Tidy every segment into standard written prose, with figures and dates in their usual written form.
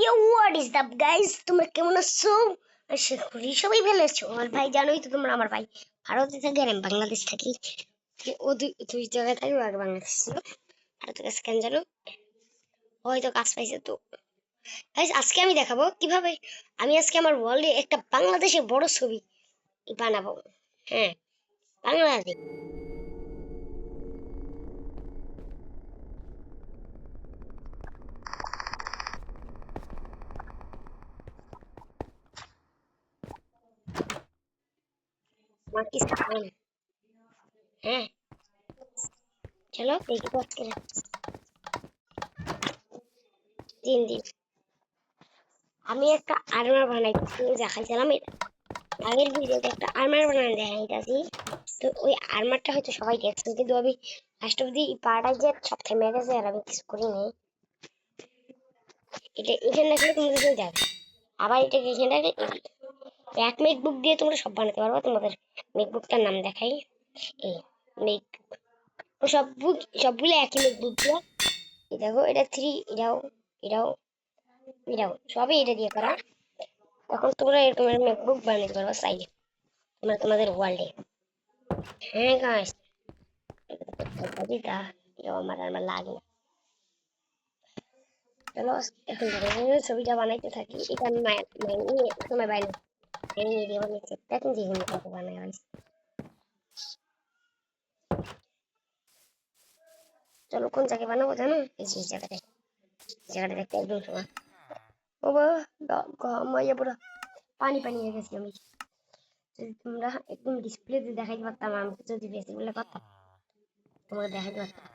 Yo what is that guys, তোমরা কেমন আছো? আশা করি সবাই ভালো আছো। আমার ভাই, জানোই তো তোমরা, আমার ভাই ভারতে থাকে আর আমি বাংলাদেশ থাকি। ও দুই জায়গায় থাকি, ও আগে বাংলাদেশ ছিল। ভারতের কাছে কেন জানো, হয়তো কাজ পাইছে তো। গাইস, আজকে আমি দেখাবো কিভাবে আমি আজকে আমার ওয়ার্ল্ডে একটা বাংলাদেশের বড় ছবি বানাবো। হ্যাঁ, বাংলাদেশ। আমার কি সামনে? হ্যাঁ, চলো দেখি তো আজকে তিন দিন আমি একটা আর্মার বানাইছি, দেখাইছিলাম আগের ভিডিওতে একটা আর্মার বানানো দেখাইতাছি। তো ওই আর্মারটা হয়তো সবাই দেখছেন, কিন্তু আমি লাস্ট অব্দি পাড়ায় যে সব থেমে গেছে আর আমি কিছু করি নাই। এটা এখানে রাখলে তোমাদের হয়ে যাবে। আবার এটাকে এখানে রাখলে এক মেকবুক দিয়ে তোমরা সব বানাতে পারবে। তোমাদের মেকবুকটার নাম দেখাই, এই মেক ও সবগুলো একই মেকবুক দিয়ে। এই দেখো, এটা থ্রি, এটাও এটাও সবই এটা দিয়ে করা। তখন তোমরা এরকম মেকবুক বানাতে পারবে চাইলে তোমরা তোমাদের ওয়ার্ল্ডে। হ্যাঁ গাইস, আমার আর লাগে না। চলো এখন ছবিটা বানাইতে থাকি। এটা আমি সময় বাইরে নিয়ে দিয়ে বানাইছি, দেখুন যেগুলো কত বানাই হয়েছে। চলো কোন জায়গায় বানাবো জানো? এই যে জায়গাটা দেখতে একদম সময়। ও বাবা, মাইয়া পুরো পানি পানি হয়ে গেছি আমি। যদি তোমরা একদম ডিসপ্লেতে দেখাইতে পারতাম, আমি যদি বেশি বলে করতাম তোমাকে দেখাইতে পারতাম।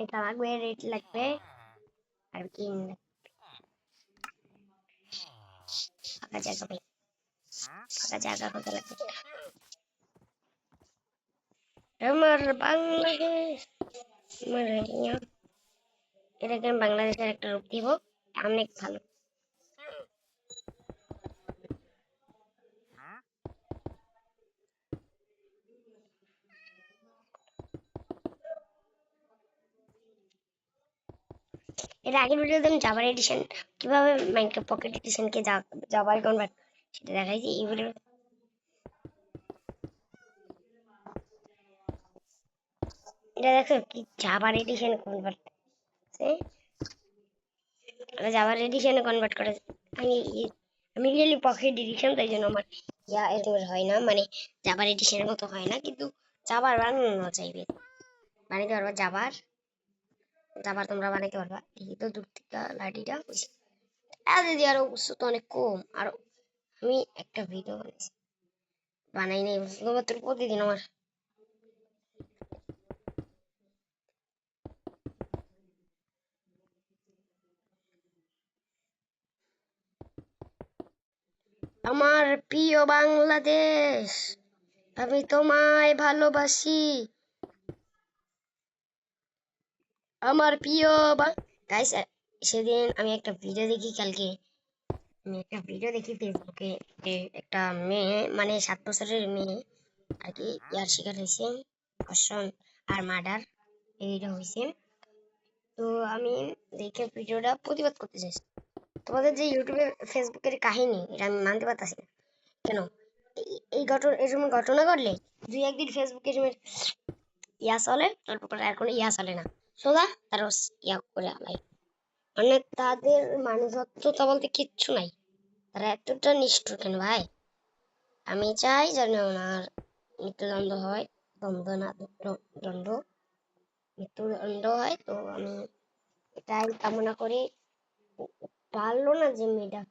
এটা লাগবে, রেট লাগবে, আর কি ফাঁকা জায়গা পাই, ফাঁকা জায়গা কোথায় লাগবে? আমার বাংলাদেশ, আমার ইয়া, এটাকে আমি বাংলাদেশের একটা রূপ দিব, অনেক ভালো। এর আগের ভিডিওতে আমি জাভার এডিশন কিভাবে মাইনক্রাফট পকেট এডিশনকে জাভায় কনভার্ট সেটা দেখাইছি। এই ভিডিও এটা দেখো কি জাভার এডিশন কনভার্ট, জাভার এডিশনে কনভার্ট করে। আমি আমি রিয়েলি পকেট এডিশন, তাই জন্য আমার এত হয় না, মানে জাভার এডিশনের মতো হয় না, কিন্তু জাভার বানানো চাইবে, বানাইতে পারবা জাভার। জাভার তোমরা বানাইতে পারবা। এই তো দূর থেকে লাঠিটা দিদি, আরো উৎস তো অনেক কম। আরো আমি একটা ভিডিও বানাই নাই শুধুমাত্র প্রতিদিন আমার প্রিয় বাংলাদেশ, আমি তোমায় ভালোবাসি। আমার প্রিয় গাইস, সেদিন আমি একটা ভিডিও দেখি, কালকে আমি একটা ভিডিও দেখি ফেসবুকে, একটা মেয়ে, মানে 7 বছরের মেয়ে আর কি, ইয়ার শিকার হয়েছে, ধর্ষণ আর মার্ডার, এইটা হয়েছে। তো আমি দেখে ভিডিওটা প্রতিবাদ করতে চাইছি। তোমাদের যে ইউটিউবে ফেসবুকের কাহিনী, এটা আমি মানতে পারতাছি না। কেন এই ঘটনা, এরকম ঘটনা ঘটলে দুই একদিন ফেসবুকে ইয়া চলে, তারপর আর কোনো ইয়া চলে না, সোজা তারা ইয়া করে আলাই। মানে তাদের মানুষত্বতা বলতে কিচ্ছু নাই। তারা এতটা নিষ্ঠুর কেন ভাই? আমি চাই যেন ওনার মৃত্যুদণ্ড হয়, দণ্ড না দণ্ড, মৃত্যুদণ্ড হয়। তো আমি এটাই কামনা করি। পারলো না যে মেয়েটা,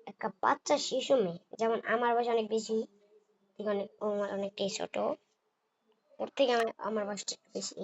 একটা বাচ্চা শিশু মেয়ে, যেমন আমার বয়স অনেক বেশি, ঠিক অনেক, আমার অনেকটাই ছোট, ওর থেকে আমার বয়সটা একটু বেশি।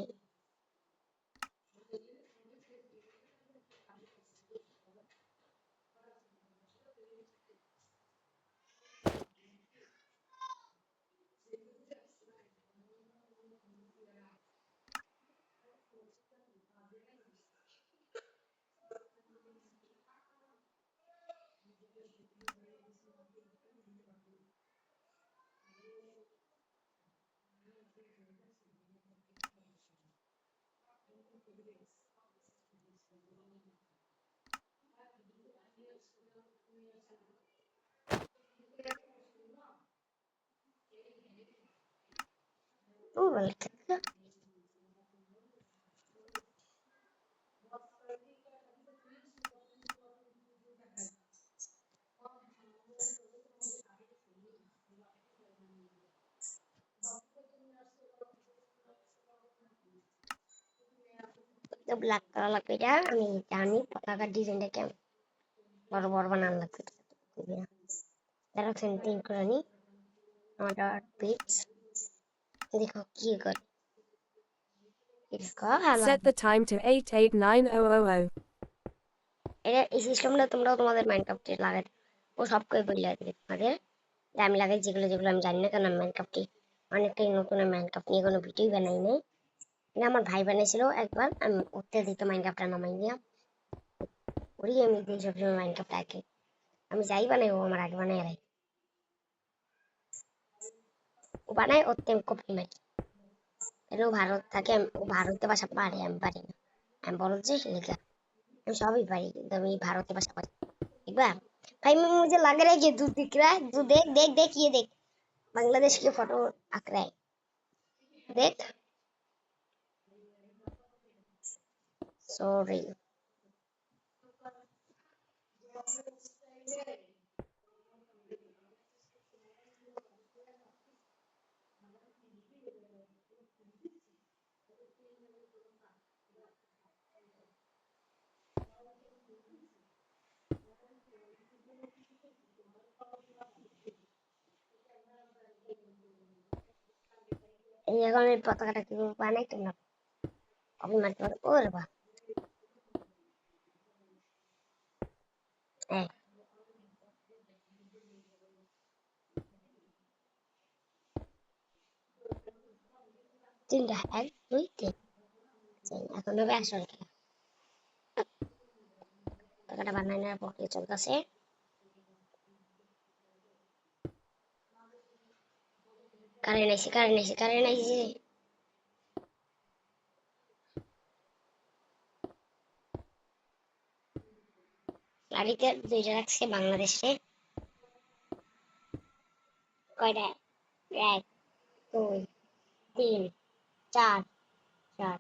ব্ল্যাক করা লাগবে, এটা আমি জানি। পতাকার ডিজাইনটা কেমন বড় বড় বানানো লাগবে। তারা সেন্টিং করে নি আমার পিচ। দেখো কি করে। Set the time to 889000. এটা এই সিস্টেমটা তোমরাও তোমাদের মাইনক্রাফটে লাগাতে ও সব করে বলে দেবে তোমাদের। আমি লাগাই যেগুলো যেগুলো আমি জানি না, কারণ আমি মাইনক্রাফটে অনেকটাই নতুন। মাইনক্রাফট নিয়ে কোনো ভিডিওই বানাই নাই। এটা আমার ভাই বানিয়েছিল একবার, আমি উঠতে দিত মাইনক্রাফটটা নামাই নিয়ে ওরই আমি দিই সবসময় মাইনক্রাফট আগে। আমি যাই বানাই ও আমার আগে বানাই রাই। ও বানায় ওতে কপি মারি। এটা ও ভারত থাকে, ও ভারতে বাসা পারে, আমি পারি না। আমি বড় যে লেখা আমি সবই পারি, কিন্তু আমি ভারতে বাসা পারি। देखबा भाई मुझे लग रहा है कि तू दिख रहा है। तू देख देख देख, ये देख बांग्लादेश की फोटो आंक रहा है, देख। सॉरी এই এখন এই পতাকাটা কিভাবে বানাই তোমরা কপি মারতে পারো। ওরে বাহ, এই তিনটা, এক দুই তিন। এখন হবে আসল খেলা। পতাকাটা বানানোর প্রক্রিয়া চলতেছে। কারেন্ট আইছে। গাড়িতে দুইটা রাখছে বাংলাদেশে। কয়টা? এক দুই তিন চার, চার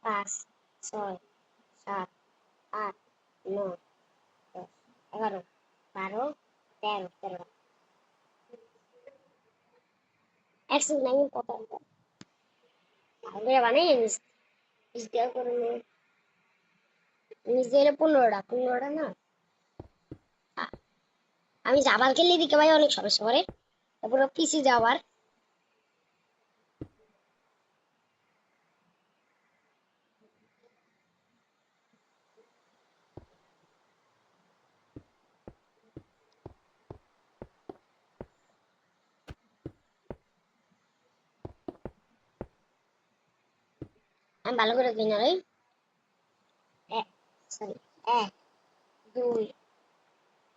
পাঁচ ছয় সাত আট নয় 10 11 12 13 13 একশো নাই কত আমরা বানাই নিজে করে নিজের 15টা না। আমি জাবাল খেলে দিকে ভাই অনেক সমস্যা করে, তারপর পিসি যাওয়ার। আমি ভালো করে দিই না রে। সরি, 1 2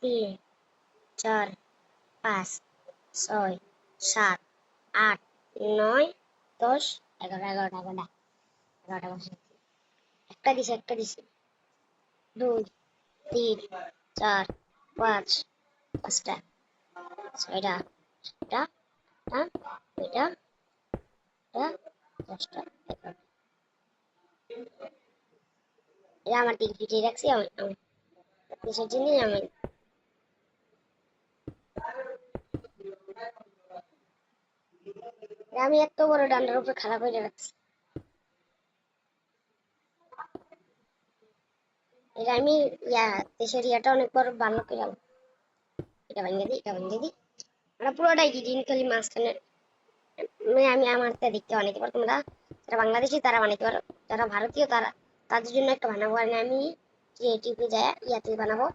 3 4 5 6 7 8 9 10 11 11টা বসে। একটা দিছে 2 3 4 5 5টা 6টা 7টা 8টা 9টা 10টা 11টা। এটা আমার দিক পিছিয়ে রাখছি। আমি কিসের জন্য আমি এত বড় ডান্ডার উপরে খাড়া করে রাখছি। এটা আমি দেশের ইয়াটা অনেক বড় ভালো করে এটা ভেঙে দিই আমরা পুরোটাই ডিজাইন খালি মাঝখানে। আমি আমারটা দেখতে বানাইতে পারো তোমরা, যারা বাংলাদেশি তারা বানাইতে পারো, যারা ভারতীয় তারা তাদের জন্য একটা বানাবো। আর আমি ক্রিয়েটিভে যায় ইয়াতে বানাবো।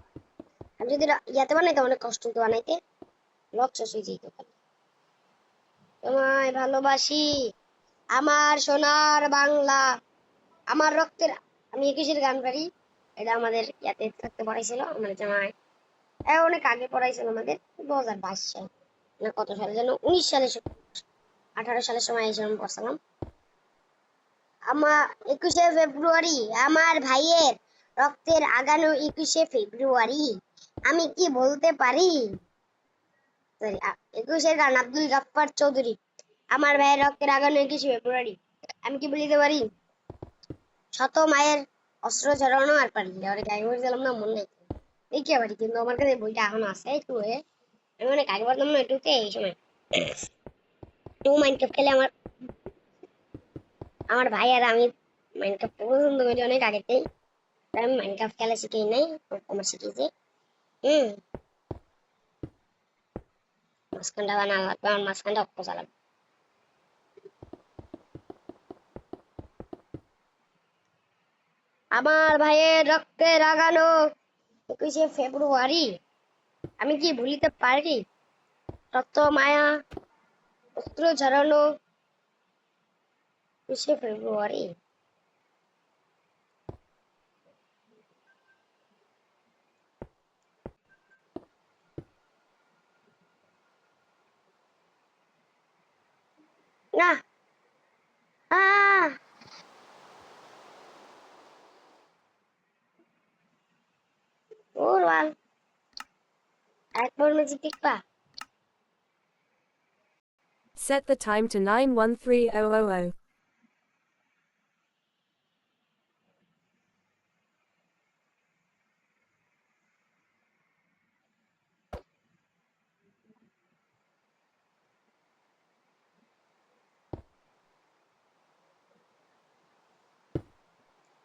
আমি যদি ইয়াতে বানাইতে অনেক কষ্ট হতো বানাইতে, লক শেষ হয়ে যেত। তোমায় ভালোবাসি আমার সোনার বাংলা, আমার রক্তের। আমি 21-এর গান পারি। এটা আমাদের ইয়াতে থাকতে পড়াইছিল আমার জামাই, অনেক আগে পড়াইছিল আমাদের 2022 সাল না কত সালে যেন, 19 সালে 18 সালের সময় এসে পড়ছিলাম। আমার 21শে ফেব্রুয়ারি আমার ভাইয়ের রক্তের আগানো 21শে ফেব্রুয়ারি আমি কি বলতে পারি? সরি, 21-এর গান আব্দুল গাফফার চৌধুরী। আমার ভাইয়ের রক্তে রাগানো 21 ফেব্রুয়ারি। আমি কি বলিতে পারি? শত মায়ের অস্ত্র ঝরানো আর পারি ওরে গাই বলছিলাম না, মনে নেই দেখি পারি, কিন্তু আমার কাছে বইটা এখনো আছে একটু আমি অনেক আগে পড়তাম না একটুতে এই সময়। টু মাইনক্রাফট খেলে আমার আমার ভাই আর আমি মাইনক্রাফট পছন্দ করি অনেক আগেতেই। তাই আমি মাইনক্রাফট খেলা শিখেই নাই, আমার শিখেছি। হুম, মাঝখানটা বানানো লাগবে, আমার মাঝখানটা অক্ষ চালাবে। আমার ভাইয়ের রক্তে রাগানো 21 ফেব্রুয়ারি। আমি কি ভুলিতে পারি? রক্ত মায়া অস্ত্র ঝরানো 21 ফেব্রুয়ারি। না, আহ ওর বাল, একবার ম্যাজিক দেখবা? Set the time to 913000.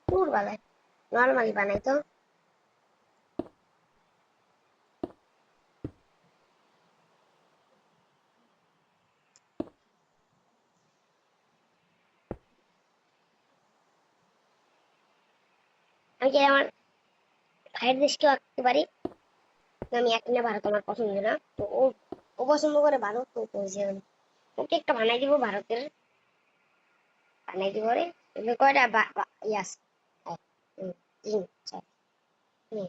ওর বালায় নর্মালি বানাই তো। আমি কি আমার ভাইয়ের দেশকেও আঁকতে পারি? আমি আঁকি না, ভারত আমার পছন্দ না, তো ও পছন্দ করে ভারত, তো বলছে ওকে একটা বানাই দিব ভারতের, বানাই দিব রে। কিন্তু কয়টা ইয়াস, তিন, চার, তিন,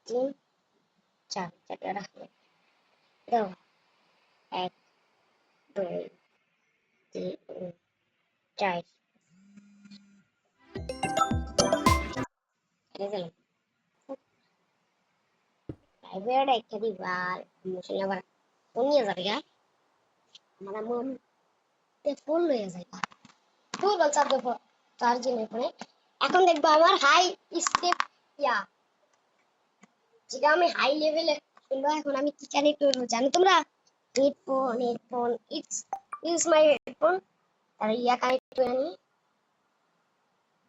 তিন, চারটা রাখবে। দাও, এক, দুই, তিন, চার, এনে গেলাম। লাইব্রেরিটা একটা দিবা আর মুসলিম আবার ফোন নিয়ে যাবে গা, আমার মন ফোন লইয়া যায়। তুই বল চার্জিং ফোনে। এখন দেখবো আমার হাই স্টেপ ইয়া, যেটা আমি হাই লেভেলে শুনবো। এখন আমি কি কানেক্ট করবো জানো তোমরা? Headphone it's my headphone. আর ইয়া কানেক্ট করে আনি,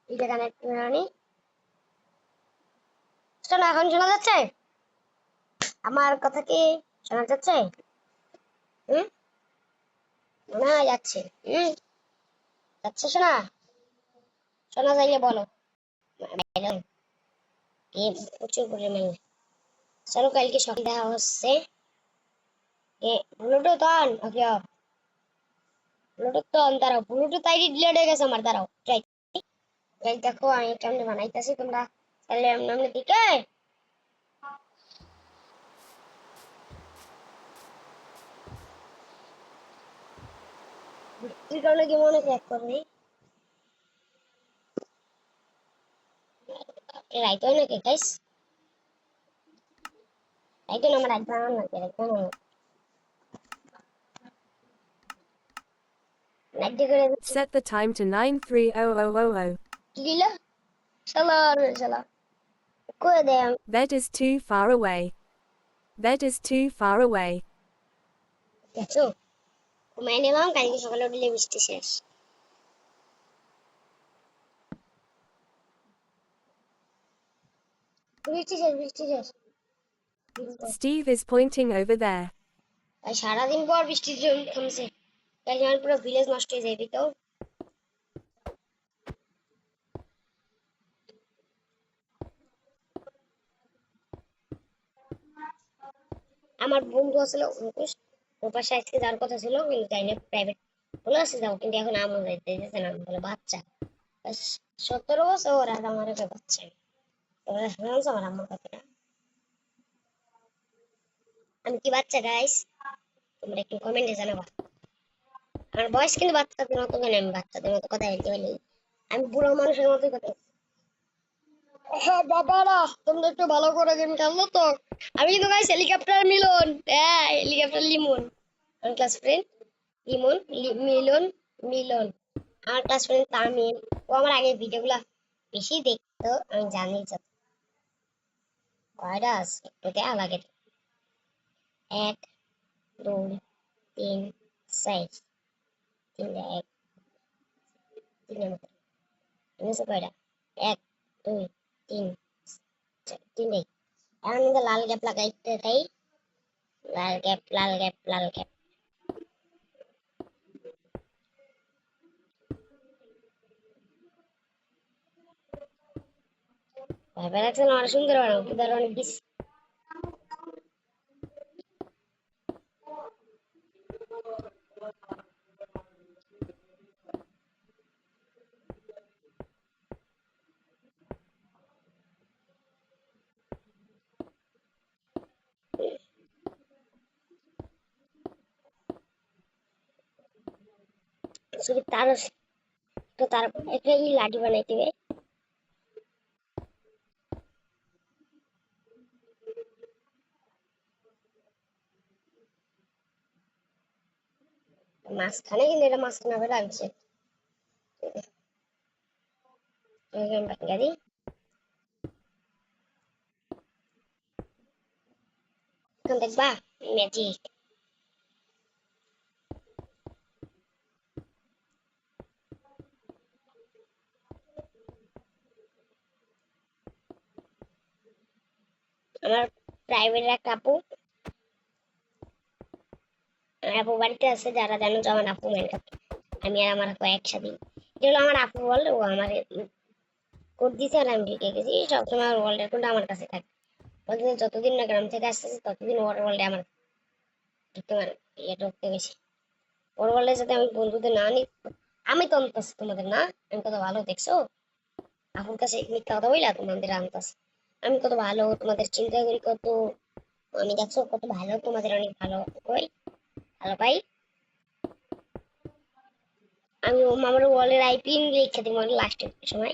এটা কানেক্ট করে আনি। শোনো, এখন শোনা যাচ্ছে? আমার কথা কি শোনা যাচ্ছে? হুম, না যাচ্ছে? হুম, যাচ্ছে শোনা? শোনা যাইলে বলো। প্রচুর পরিমাণে। চলো কালকে সকালে দেখা হচ্ছে। Bluetooth on, okay of. Bluetooth তো অন, দাঁড়াও, ব্লুটুথ আইডি ডিলিট হয়ে গেছে আমার, দাঁড়াও। এই দেখো আমি কেমনে বানাইতেছি, তোমরা তাহলে এমনি দিকে বৃষ্টির কারণে কি মনে এক করবে রাইতে হয় নাকি গাইস? রাইতে না, আমার রাইতে বানানো নাকি, রাইতে বানানো রাইতে করে Set the time to 93000. কি দিল শালা রে শালা, কই দে আমি That is too far away. That is too far away. দেখছো, ঘুমাই নিলাম, কালকে সকালে উঠলে বৃষ্টি শেষ। বৃষ্টি শেষ, বৃষ্টি শেষ। Steve is pointing over there. তাই সারাদিন পর বৃষ্টি থামছে, তাই আমার পুরো ভিলেজ নষ্ট হয়ে যাবে তো। আমার বন্ধু আসলে অঙ্কুশ, ওর পাশে আজকে যাওয়ার কথা ছিল, কিন্তু যাই না, প্রাইভেট বলে আসছে যাও, কিন্তু এখন আমও যাইতে দিতেছে না, বলে বাচ্চা 17 বছর আর আমার একটা বাচ্চা। তোমরা শুনছো আমার আম্মার কথাটা? আমি কি বাচ্চা গাইস? তোমরা একটু কমেন্টে জানাবা। আমার বয়স কিন্তু বাচ্চাদের মতো, কেন আমি বাচ্চাদের মতো কথা বলতে পারি? আমি বুড়ো মানুষের মতোই কথা বলি। হ্যাঁ বাবারা, তোমরা একটু ভালো করে গেম খেললো তো। আমি কিন্তু গাইস হেলিকপ্টার মিলন, হ্যাঁ হেলিকপ্টার লিমন, আমার ক্লাস ফ্রেন্ড লিমন, মিলন, মিলন, আমার ক্লাস ফ্রেন্ড তামিম। ও আমার আগে ভিডিওগুলা বেশি দেখতো, আমি জানি যত কয়টা আছে একটু দেয়া লাগে। 1 2 3 4, 3 1 3 এর মতো এনেছে কয়টা? 1 2 3 3 নেই। এখন কিন্তু লাল গ্যাপ লাগাইতে তাই, লাল গ্যাপ লাল গ্যাপ লাল গ্যাপ। ভেবে রাখছেন অনেক সুন্দর বানাবো, কিন্তু আর অনেক বেশি শুধু তার তো তার একটা ই লাঠি বানাইতে হবে। মাঝখানে, কিন্তু এটা মাঝখানে হবে লাগছে গাড়ি। এখন দেখবা ম্যাজিক। আমার প্রাইভেট একটা আপু, আমার আপু বাড়িতে আছে, যারা জানো যে আমার আপু মেনকাপ, আমি আর আমার আপু একসাথে। যেগুলো আমার আপু বলে, ও আমার কোড দিছে আর আমি ঢুকে গেছি। সবসময় ওর ওয়ার্ল্ডের কোড আমার কাছে থাকে। বলতে যতদিন না গ্রাম থেকে আসতেছে ততদিন ওর ওয়ার্ল্ডে আমার ঢুকতে মানে ঢুকতে গেছি। ওর ওয়ার্ল্ডে যাতে আমি বন্ধুদের না নি। আমি তো আনতেছি তোমাদের না, আমি কত ভালো দেখছো, আপুর কাছে মিথ্যা কথা বইলা তোমাদের আনতেছি। আমি কত ভালো, তোমাদের চিন্তা করি কত, আমি দেখছো কত ভালো, তোমাদের অনেক ভালো কই, ভালো পাই। আমি আমার ওয়ালের আইপি লিখে দিব লাস্টের সময়।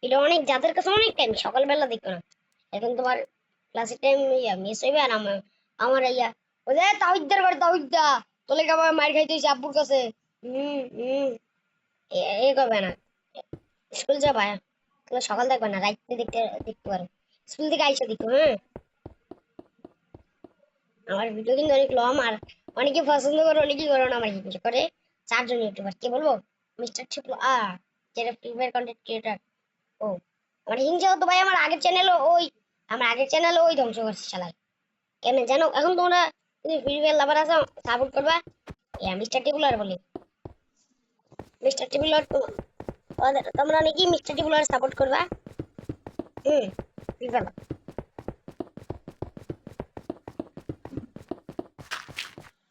এটা অনেক, যাদের কাছে অনেক টাইম, সকালবেলা দেখো না, এখন তোমার ক্লাসের টাইম মিস হইবে। আর আমার আমার ইয়া ওই যে তাওহিদার বাড়ি, তাওহিদা তোলে আবার মার খাইতে হইছে আব্বুর কাছে। হম এ করবে না, স্কুল যাবা, তুমি সকাল দেখবে না, রাইতে দেখতে দেখতে পারো, স্কুল থেকে আইসা দেখো। হ্যাঁ, আমার ভিডিও কিন্তু অনেক লম, আর অনেকে পছন্দ করে, অনেকেই করে না। আমার হিংসা করে 4 জন ইউটিউবার, কে বলবো, মিস্টার ঠিকলো যেটা ফ্রি ফায়ার কন্টেন্ট ক্রিয়েটার। ও আমার হিংসা হতো ভাই, আমার আগের চ্যানেল ওই ধ্বংস করছে শালা। কেন জানো, এখন তোমরা যদি ফ্রি ফায়ার লাভার আছো সাপোর্ট করবা, মিস্টার টিপুলার বলে, মিস্টার টিপুলার তোমরা নাকি মিস্টার টিপুলার সাপোর্ট করবা। ফ্রি ফায়ার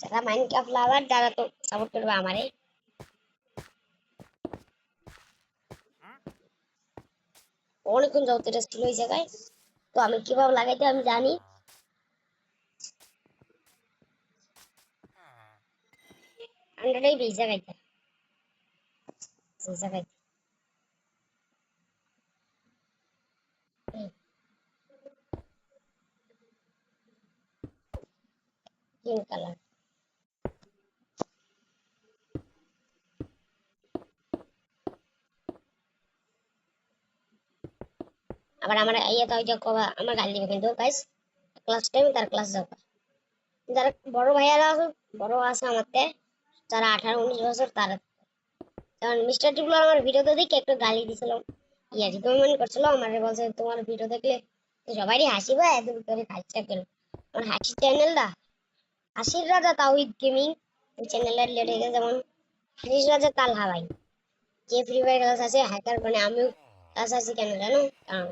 যারা মাইনক্রাফট লাভার, যারা তো সাপোর্ট করবে আমারে। অনেকক্ষণ যাবত এটা ছিল ওই জায়গায়, তো আমি কিভাবে লাগাইতে আমি জানি। আন্ডারটাই বেশ জায়গাইতে, সেই জায়গায় গ্রিন কালার। আবার আমার ইয়ে তো ওই যে আমার গালি দিবে কিন্তু গাইস, ক্লাস টাইম তার ক্লাস যাবে। যারা বড় ভাইয়ারা আছে, বড় আছে আমার থেকে, যারা 18 19 বছর, তারা যেমন মিস্টার টিপুলার আমার ভিডিওতে দেখে একটু গালি দিছিল, ইয়া রিকমেন্ড করছিল আমার, বলছে তোমার ভিডিও দেখলে তো সবারই হাসি পায়, এত করে হাসিটা কেন। আমার হাসি চ্যানেলটা হাসির রাজা তাওহিদ গেমিং, ওই চ্যানেলের লেগে যেমন হাসির রাজা তাল হাওয়াই, যে ফ্রি ফায়ার ক্লাস আছে হ্যাকার, মানে আমিও ক্লাস আছি কেন জানো, কারণ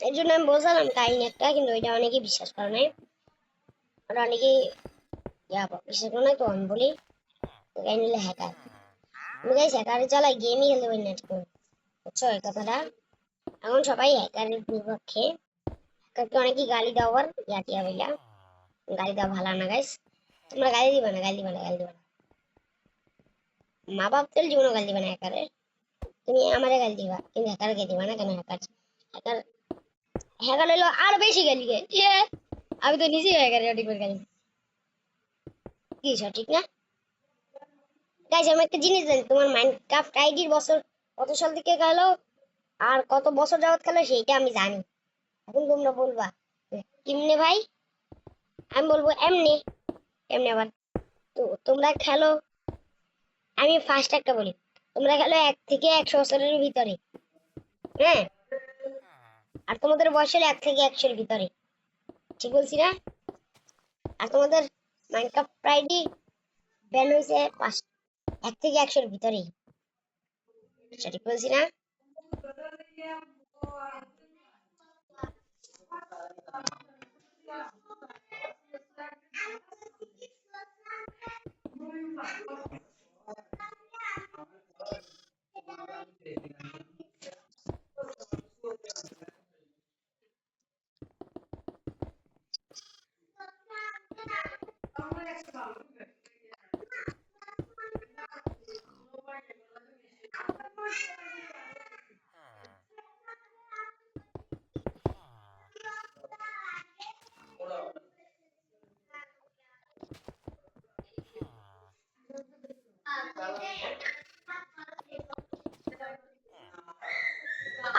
এর জন্য আমি বলছিলাম কাহিনী একটা, কিন্তু ওইটা অনেকেই বিশ্বাস করে নাই, আর অনেকেই বিশ্বাস করে নাই, তো আমি বলি কাহিনী হলো হ্যাকার। আমি গাইস হ্যাকারে চালাই, গেমই খেলতে পারি না ঠিক মতো, বুঝছো এই কথাটা। এখন সবাই হ্যাকারের বিপক্ষে, হ্যাকারকে অনেকেই গালি দাও, আর ইয়াটিয়া বইলা গালি দেওয়া ভালো না গাইস। তোমরা গালি দিবা না, গালি দিবা না, গালি দিবা না, মা বাপ তেল জীবনও গালি দিবা না হ্যাকারে। তুমি আমারে গালি দিবা, কিন্তু হ্যাকারকে দিবা না, কেন হ্যাকার হ্যাকার হ্যাকার হলো আরো বেশি গালি গে আমি তো নিজেই হ্যাকার টিপের গালি কি সঠিক না গাইস আমি একটা জিনিস জানি তোমার মাইনক্রাফট আইডির বছর কত সাল থেকে গেল আর কত বছর যাবত খেলো সেইটা আমি জানি এখন তোমরা বলবা কেমনে ভাই আমি বলবো এমনি এমনি আবার তো তোমরা খেলো আমি ফার্স্ট একটা বলি তোমরা খেলো 1 থেকে 100 বছরের ভিতরে হ্যাঁ আর তোমাদের বয়স হলো 1 থেকে 100-এর ভিতরে ঠিক বলছি না আর তোমাদের মাইনক্রাফট আইডি ব্যান হয়েছে 1 থেকে 100-এর ভিতরেই ঠিক বলছি না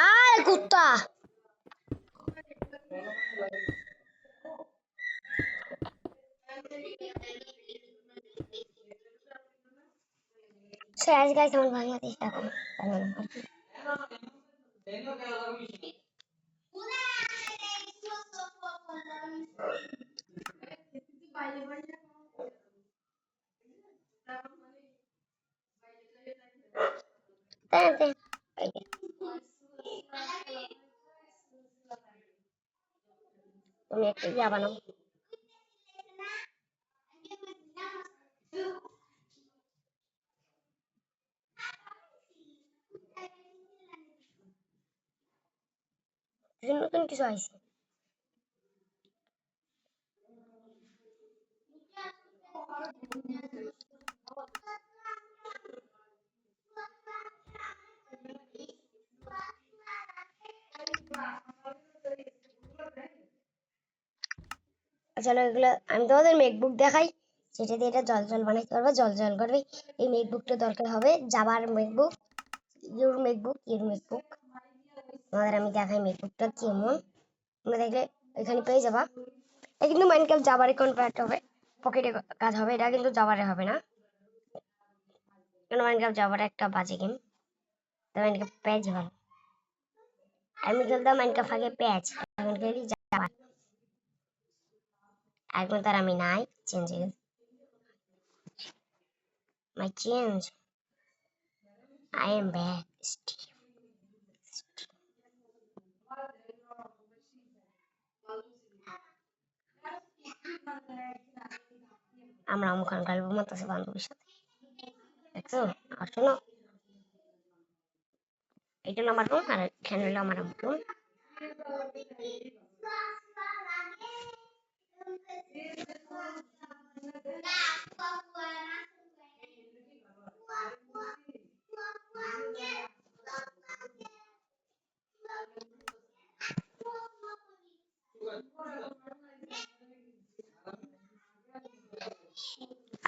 আয় কুত্তা So as guys আমার বাংলাদেশ দেখো তুমি একটু ইয়া বানাও নতুন কিছু আইছে চলো এগুলো আমি তোমাদের মেকবুক দেখাই সেটা দিয়ে এটা জল জল বানাইতে পারবো জল জল করবে এই মেকবুকটা দরকার হবে জাভার মেকবুক ইউর মেকবুক তোমাদের আমি দেখাই মেকবুকটা কেমন তোমরা দেখলে এখানে পেয়ে যাবা এটা কিন্তু মাইনক্রাফট জাভারে কনভার্ট হবে পকেটে কাজ হবে এটা কিন্তু জাভারে হবে না কারণ মাইনক্রাফট জাভার একটা বাজে গেম তাই মাইনক্রাফট পেজ ভালো আমি খেলতাম মাইনক্রাফট আগে পেজ এখন খেলি জাভার এখন তার আমি নাই চেঞ্জ হয়ে গেছে মাই চেঞ্জ I am back. আমরা মুখান গল্প মারতেছি বান্ধবীর সাথে দেখছো আর শোনো এটা হলো আমার রুম আর এখানে হলো আমার রুম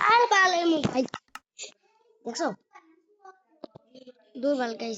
আর ভালো ভাই দেখছো দুর্বল গাইস